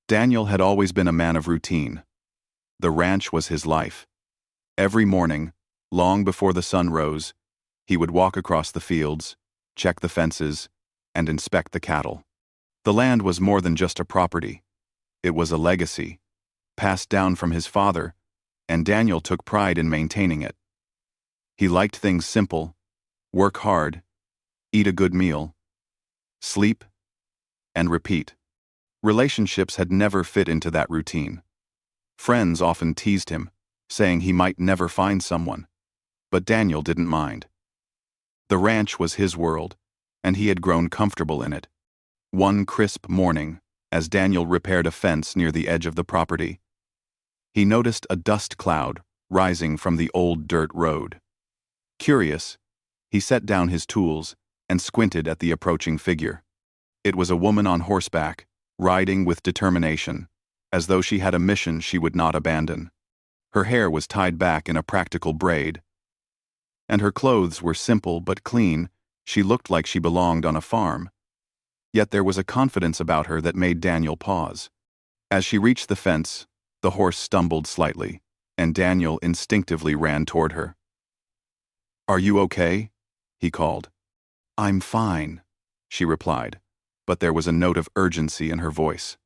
Daniel had always been a man of routine. The ranch was his life. Every morning, long before the sun rose, he would walk across the fields, check the fences, and inspect the cattle. The land was more than just a property. It was a legacy, passed down from his father, and Daniel took pride in maintaining it. He liked things simple: work hard, eat a good meal, sleep, and repeat. Relationships had never fit into that routine. Friends often teased him, saying he might never find someone, but Daniel didn't mind. The ranch was his world, and he had grown comfortable in it. One crisp morning, as Daniel repaired a fence near the edge of the property, he noticed a dust cloud rising from the old dirt road. Curious, he set down his tools and squinted at the approaching figure. It was a woman on horseback, riding with determination, as though she had a mission she would not abandon. Her hair was tied back in a practical braid, and her clothes were simple but clean. She looked like she belonged on a farm. Yet there was a confidence about her that made Daniel pause. As she reached the fence, the horse stumbled slightly, and Daniel instinctively ran toward her. "Are you okay?" he called. "I'm fine," she replied, but there was a note of urgency in her voice.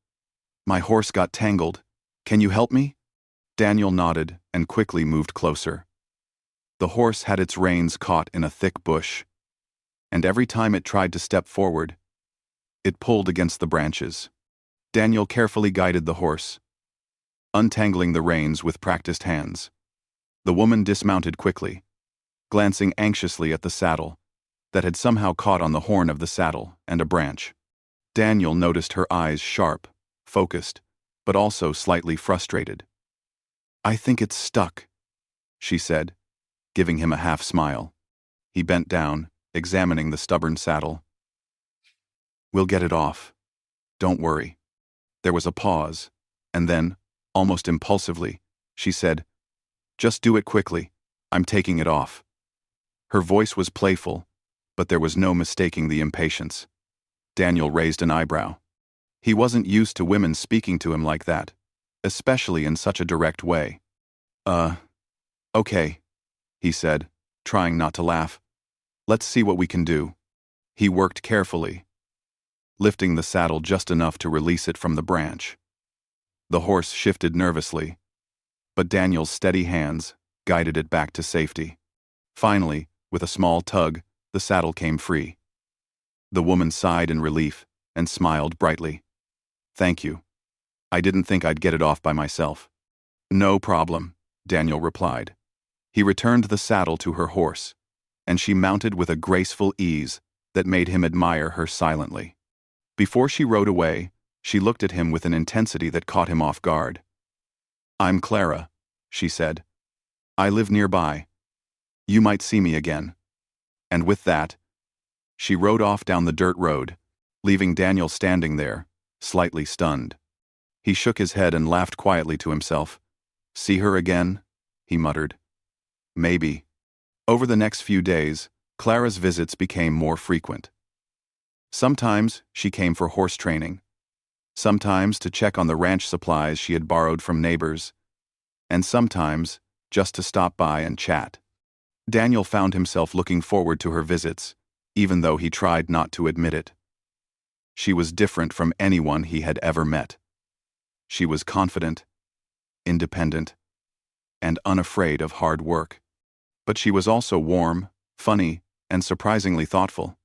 "My horse got tangled. Can you help me?" Daniel nodded and quickly moved closer. The horse had its reins caught in a thick bush, and every time it tried to step forward, it pulled against the branches. Daniel carefully guided the horse, untangling the reins with practiced hands. The woman dismounted quickly, glancing anxiously at the saddle that had somehow caught on the horn of the saddle and a branch. Daniel noticed her eyes sharp, focused, but also slightly frustrated. "I think it's stuck," she said, giving him a half smile. He bent down, examining the stubborn saddle. "We'll get it off. Don't worry." There was a pause, and then, almost impulsively, she said, "Just do it quickly. I'm taking it off." Her voice was playful, but there was no mistaking the impatience. Daniel raised an eyebrow. He wasn't used to women speaking to him like that, especially in such a direct way. Okay," he said, trying not to laugh. "Let's see what we can do." He worked carefully, lifting the saddle just enough to release it from the branch. The horse shifted nervously, but Daniel's steady hands guided it back to safety. Finally, with a small tug, the saddle came free. The woman sighed in relief and smiled brightly. "Thank you. I didn't think I'd get it off by myself." "No problem," Daniel replied. He returned the saddle to her horse, and she mounted with a graceful ease that made him admire her silently. Before she rode away, she looked at him with an intensity that caught him off guard. "I'm Clara," she said. "I live nearby. You might see me again." And with that, she rode off down the dirt road, leaving Daniel standing there, slightly stunned. He shook his head and laughed quietly to himself. "See her again?" he muttered. "Maybe." Over the next few days, Clara's visits became more frequent. Sometimes she came for horse training, sometimes to check on the ranch supplies she had borrowed from neighbors, and sometimes just to stop by and chat. Daniel found himself looking forward to her visits, even though he tried not to admit it. She was different from anyone he had ever met. She was confident, independent, and unafraid of hard work. But she was also warm, funny, and surprisingly thoughtful.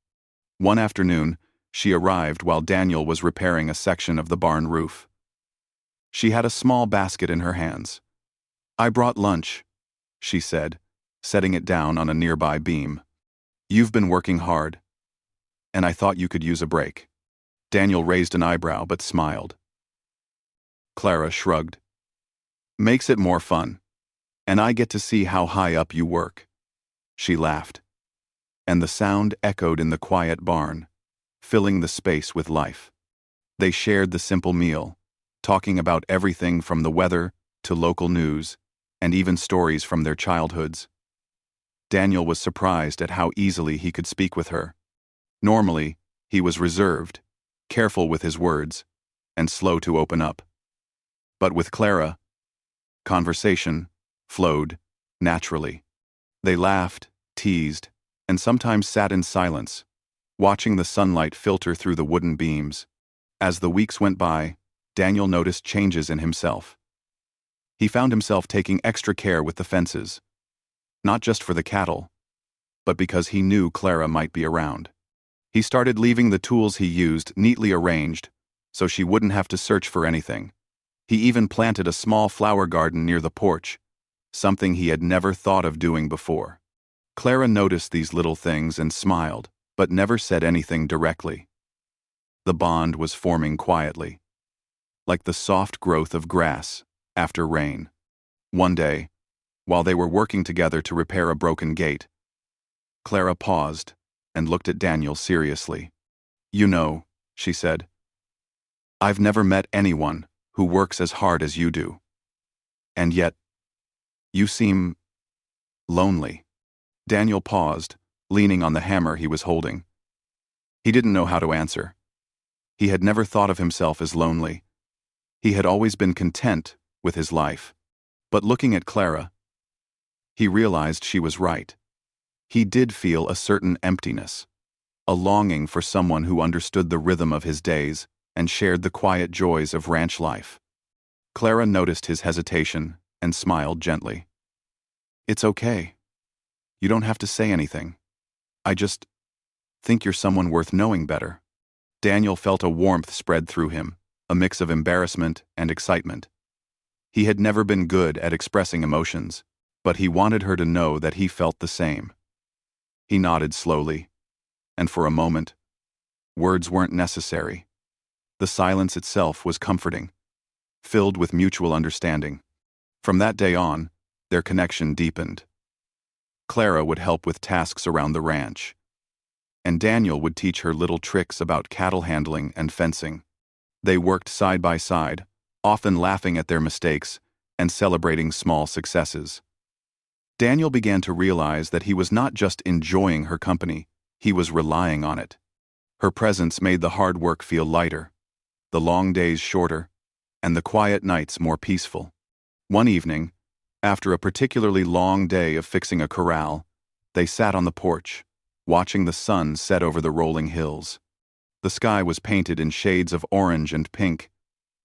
One afternoon, she arrived while Daniel was repairing a section of the barn roof. She had a small basket in her hands. "I brought lunch," she said, setting it down on a nearby beam. "You've been working hard, and I thought you could use a break." Daniel raised an eyebrow but smiled. Clara shrugged. "Makes it more fun, and I get to see how high up you work." She laughed, and the sound echoed in the quiet barn, filling the space with life. They shared the simple meal, talking about everything from the weather to local news, and even stories from their childhoods. Daniel was surprised at how easily he could speak with her. Normally, he was reserved, careful with his words, and slow to open up. But with Clara, conversation flowed naturally. They laughed, teased, and sometimes sat in silence, watching the sunlight filter through the wooden beams. As the weeks went by, Daniel noticed changes in himself. He found himself taking extra care with the fences, not just for the cattle, but because he knew Clara might be around. He started leaving the tools he used neatly arranged, so she wouldn't have to search for anything. He even planted a small flower garden near the porch, something he had never thought of doing before. Clara noticed these little things and smiled, but never said anything directly. The bond was forming quietly, like the soft growth of grass after rain. One day, while they were working together to repair a broken gate, Clara paused and looked at Daniel seriously. "You know," she said, "I've never met anyone who works as hard as you do. And yet, you seem lonely." Daniel paused, leaning on the hammer he was holding. He didn't know how to answer. He had never thought of himself as lonely. He had always been content with his life. But looking at Clara, he realized she was right. He did feel a certain emptiness, a longing for someone who understood the rhythm of his days and shared the quiet joys of ranch life. Clara noticed his hesitation and smiled gently. "It's okay. You don't have to say anything. I just think you're someone worth knowing better." Daniel felt a warmth spread through him, a mix of embarrassment and excitement. He had never been good at expressing emotions, but he wanted her to know that he felt the same. He nodded slowly, and for a moment, words weren't necessary. The silence itself was comforting, filled with mutual understanding. From that day on, their connection deepened. Clara would help with tasks around the ranch, and Daniel would teach her little tricks about cattle handling and fencing. They worked side by side, often laughing at their mistakes and celebrating small successes. Daniel began to realize that he was not just enjoying her company, he was relying on it. Her presence made the hard work feel lighter, the long days shorter, and the quiet nights more peaceful. One evening, after a particularly long day of fixing a corral, they sat on the porch, watching the sun set over the rolling hills. The sky was painted in shades of orange and pink,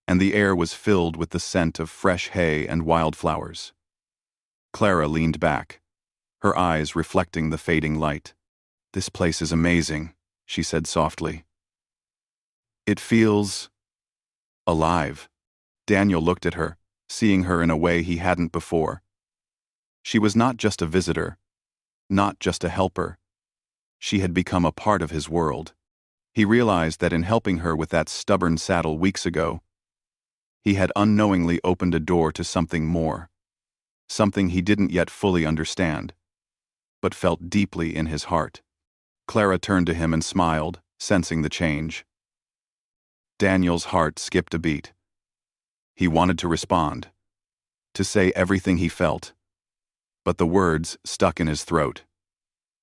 and the air was filled with the scent of fresh hay and wildflowers. Clara leaned back, her eyes reflecting the fading light. "This place is amazing," she said softly. "It feels alive." Daniel looked at her, seeing her in a way he hadn't before. She was not just a visitor, not just a helper. She had become a part of his world. He realized that in helping her with that stubborn saddle weeks ago, he had unknowingly opened a door to something more, something he didn't yet fully understand, but felt deeply in his heart. Clara turned to him and smiled, sensing the change. Daniel's heart skipped a beat. He wanted to respond, to say everything he felt, but the words stuck in his throat.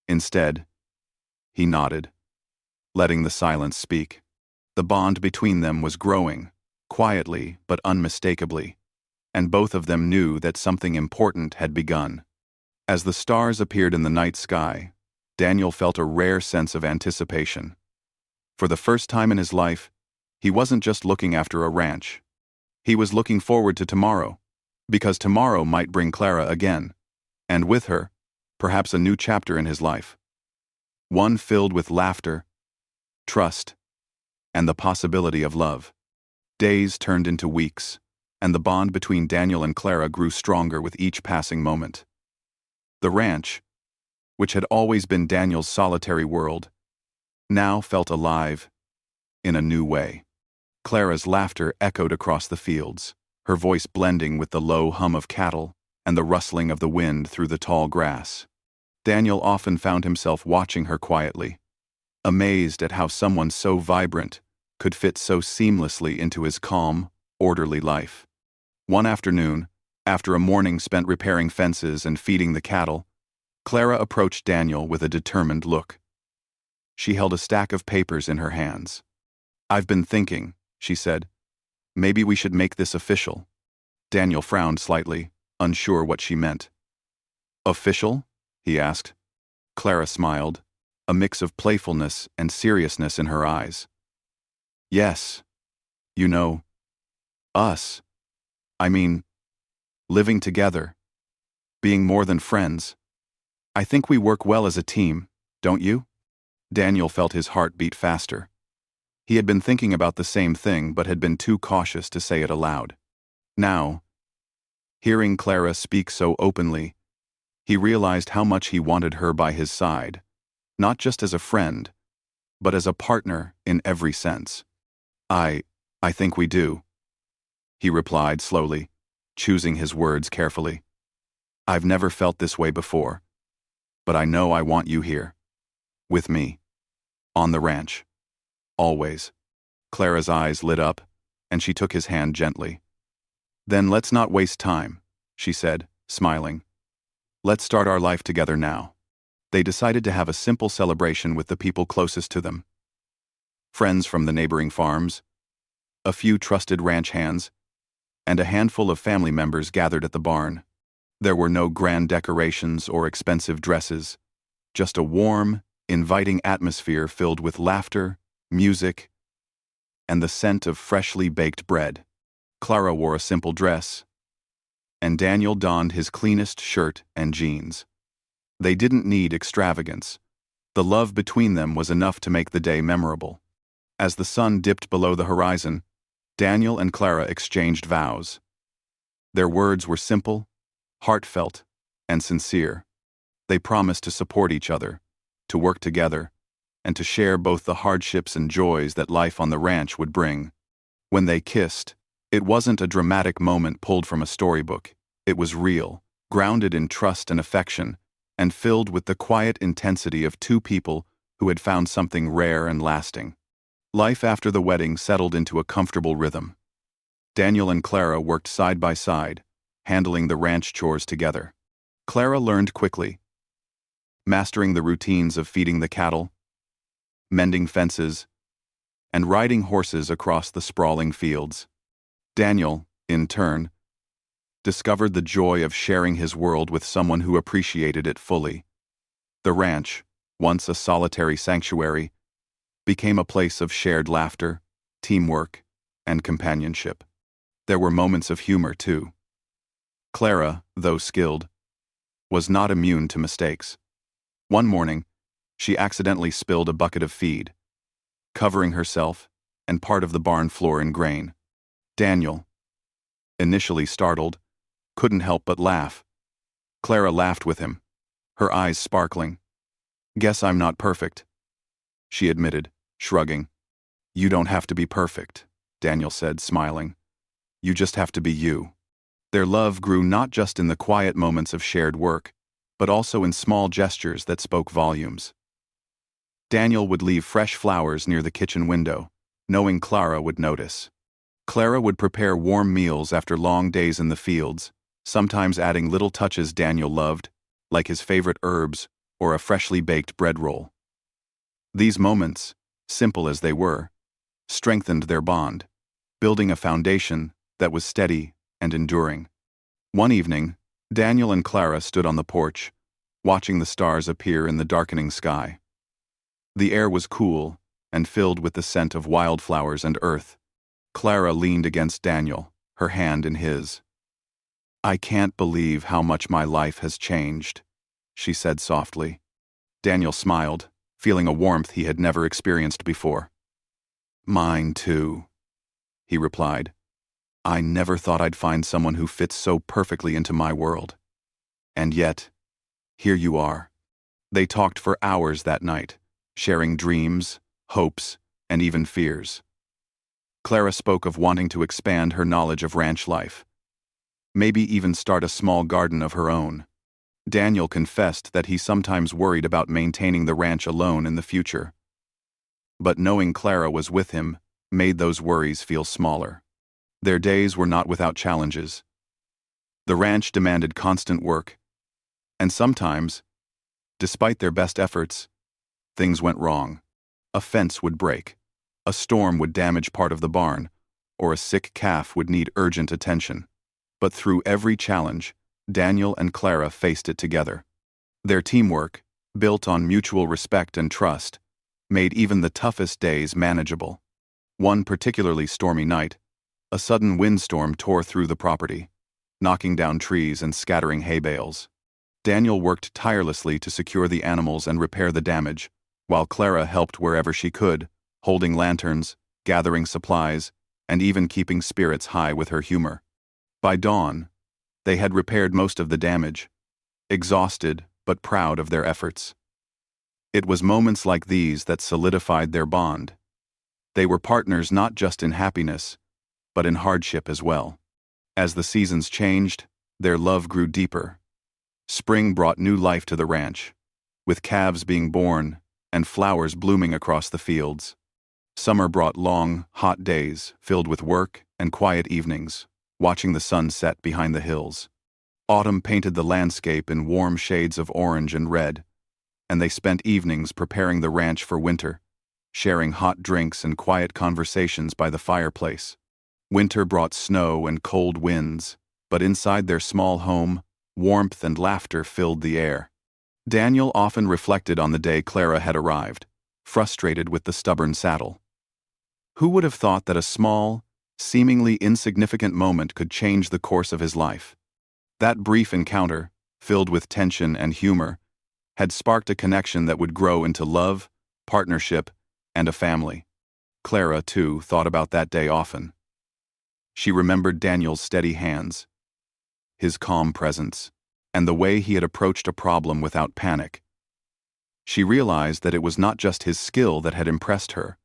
Instead, he nodded, letting the silence speak. The bond between them was growing, quietly but unmistakably, and both of them knew that something important had begun. As the stars appeared in the night sky, Daniel felt a rare sense of anticipation. For the first time in his life, he wasn't just looking after a ranch. He was looking forward to tomorrow, because tomorrow might bring Clara again, and with her, perhaps a new chapter in his life. One filled with laughter, trust, and the possibility of love. Days turned into weeks, and the bond between Daniel and Clara grew stronger with each passing moment. The ranch, which had always been Daniel's solitary world, now felt alive in a new way. Clara's laughter echoed across the fields, her voice blending with the low hum of cattle and the rustling of the wind through the tall grass. Daniel often found himself watching her quietly, amazed at how someone so vibrant could fit so seamlessly into his calm, orderly life. One afternoon, after a morning spent repairing fences and feeding the cattle, Clara approached Daniel with a determined look. She held a stack of papers in her hands. "I've been thinking," she said, Maybe we should make this official. Daniel frowned slightly, unsure what she meant. Official? He asked. Clara smiled, a mix of playfulness and seriousness in her eyes. Yes. You know, us. I mean, living together. Being more than friends. I think we work well as a team, don't you? Daniel felt his heart beat faster. He had been thinking about the same thing but had been too cautious to say it aloud. Now, hearing Clara speak so openly, he realized how much he wanted her by his side, not just as a friend, but as a partner in every sense. I think we do, he replied slowly, choosing his words carefully. I've never felt this way before, but I know I want you here. With me. On the ranch. Always. Clara's eyes lit up, and she took his hand gently. Then let's not waste time, she said, smiling. Let's start our life together now. They decided to have a simple celebration with the people closest to them. Friends from the neighboring farms, a few trusted ranch hands, and a handful of family members gathered at the barn. There were no grand decorations or expensive dresses, just a warm, inviting atmosphere filled with laughter, music, and the scent of freshly baked bread. Clara wore a simple dress, and Daniel donned his cleanest shirt and jeans. They didn't need extravagance. The love between them was enough to make the day memorable. As the sun dipped below the horizon, Daniel and Clara exchanged vows. Their words were simple, heartfelt, and sincere. They promised to support each other, to work together, and to share both the hardships and joys that life on the ranch would bring. When they kissed, it wasn't a dramatic moment pulled from a storybook. It was real, grounded in trust and affection, and filled with the quiet intensity of two people who had found something rare and lasting. Life after the wedding settled into a comfortable rhythm. Daniel and Clara worked side by side, handling the ranch chores together. Clara learned quickly, mastering the routines of feeding the cattle, mending fences, and riding horses across the sprawling fields. Daniel, in turn, discovered the joy of sharing his world with someone who appreciated it fully. The ranch, once a solitary sanctuary, became a place of shared laughter, teamwork, and companionship. There were moments of humor, too. Clara, though skilled, was not immune to mistakes. One morning, she accidentally spilled a bucket of feed, covering herself and part of the barn floor in grain. Daniel, initially startled, couldn't help but laugh. Clara laughed with him, her eyes sparkling. "Guess I'm not perfect," she admitted, shrugging. "You don't have to be perfect," Daniel said, smiling. "You just have to be you." Their love grew not just in the quiet moments of shared work, but also in small gestures that spoke volumes. Daniel would leave fresh flowers near the kitchen window, knowing Clara would notice. Clara would prepare warm meals after long days in the fields, sometimes adding little touches Daniel loved, like his favorite herbs or a freshly baked bread roll. These moments, simple as they were, strengthened their bond, building a foundation that was steady and enduring. One evening, Daniel and Clara stood on the porch, watching the stars appear in the darkening sky. The air was cool and filled with the scent of wildflowers and earth. Clara leaned against Daniel, her hand in his. "I can't believe how much my life has changed," she said softly. Daniel smiled, feeling a warmth he had never experienced before. "Mine too," he replied. "I never thought I'd find someone who fits so perfectly into my world. And yet, here you are." They talked for hours that night, sharing dreams, hopes, and even fears. Clara spoke of wanting to expand her knowledge of ranch life, maybe even start a small garden of her own. Daniel confessed that he sometimes worried about maintaining the ranch alone in the future. But knowing Clara was with him made those worries feel smaller. Their days were not without challenges. The ranch demanded constant work, and sometimes, despite their best efforts, things went wrong. A fence would break, a storm would damage part of the barn, or a sick calf would need urgent attention. But through every challenge, Daniel and Clara faced it together. Their teamwork, built on mutual respect and trust, made even the toughest days manageable. One particularly stormy night, a sudden windstorm tore through the property, knocking down trees and scattering hay bales. Daniel worked tirelessly to secure the animals and repair the damage, while Clara helped wherever she could, holding lanterns, gathering supplies, and even keeping spirits high with her humor. By dawn, they had repaired most of the damage, exhausted but proud of their efforts. It was moments like these that solidified their bond. They were partners not just in happiness, but in hardship as well. As the seasons changed, their love grew deeper. Spring brought new life to the ranch, with calves being born and flowers blooming across the fields. Summer brought long, hot days filled with work and quiet evenings, watching the sun set behind the hills. Autumn painted the landscape in warm shades of orange and red, and they spent evenings preparing the ranch for winter, sharing hot drinks and quiet conversations by the fireplace. Winter brought snow and cold winds, but inside their small home, warmth and laughter filled the air. Daniel often reflected on the day Clara had arrived, frustrated with the stubborn saddle. Who would have thought that a small, seemingly insignificant moment could change the course of his life? That brief encounter, filled with tension and humor, had sparked a connection that would grow into love, partnership, and a family. Clara, too, thought about that day often. She remembered Daniel's steady hands, his calm presence, and the way he had approached a problem without panic. She realized that it was not just his skill that had impressed her,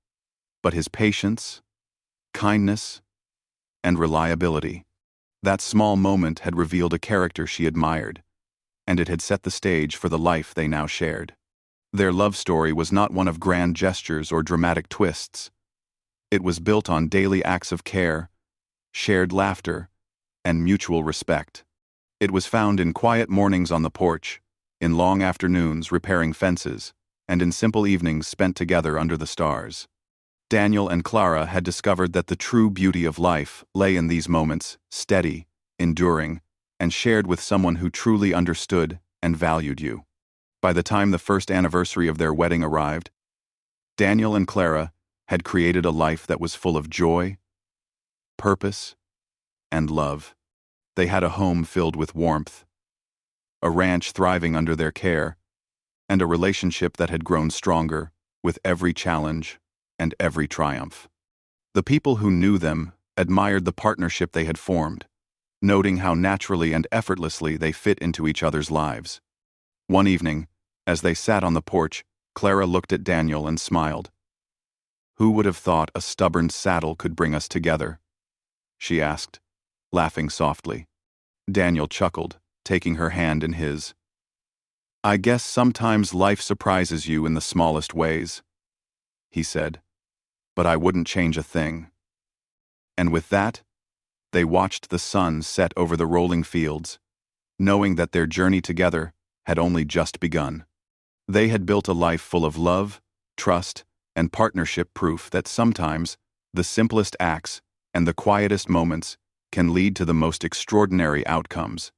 but his patience, kindness, and reliability. That small moment had revealed a character she admired, and it had set the stage for the life they now shared. Their love story was not one of grand gestures or dramatic twists. It was built on daily acts of care, shared laughter, and mutual respect. It was found in quiet mornings on the porch, in long afternoons repairing fences, and in simple evenings spent together under the stars. Daniel and Clara had discovered that the true beauty of life lay in these moments, steady, enduring, and shared with someone who truly understood and valued you. By the time the first anniversary of their wedding arrived, Daniel and Clara had created a life that was full of joy, purpose, and love. They had a home filled with warmth, a ranch thriving under their care, and a relationship that had grown stronger with every challenge and every triumph. The people who knew them admired the partnership they had formed, noting how naturally and effortlessly they fit into each other's lives. One evening, as they sat on the porch, Clara looked at Daniel and smiled. "Who would have thought a stubborn saddle could bring us together?" she asked, laughing softly. Daniel chuckled, taking her hand in his. "I guess sometimes life surprises you in the smallest ways," he said, "but I wouldn't change a thing." And with that, they watched the sun set over the rolling fields, knowing that their journey together had only just begun. They had built a life full of love, trust, and partnership, proof that sometimes the simplest acts and the quietest moments can lead to the most extraordinary outcomes.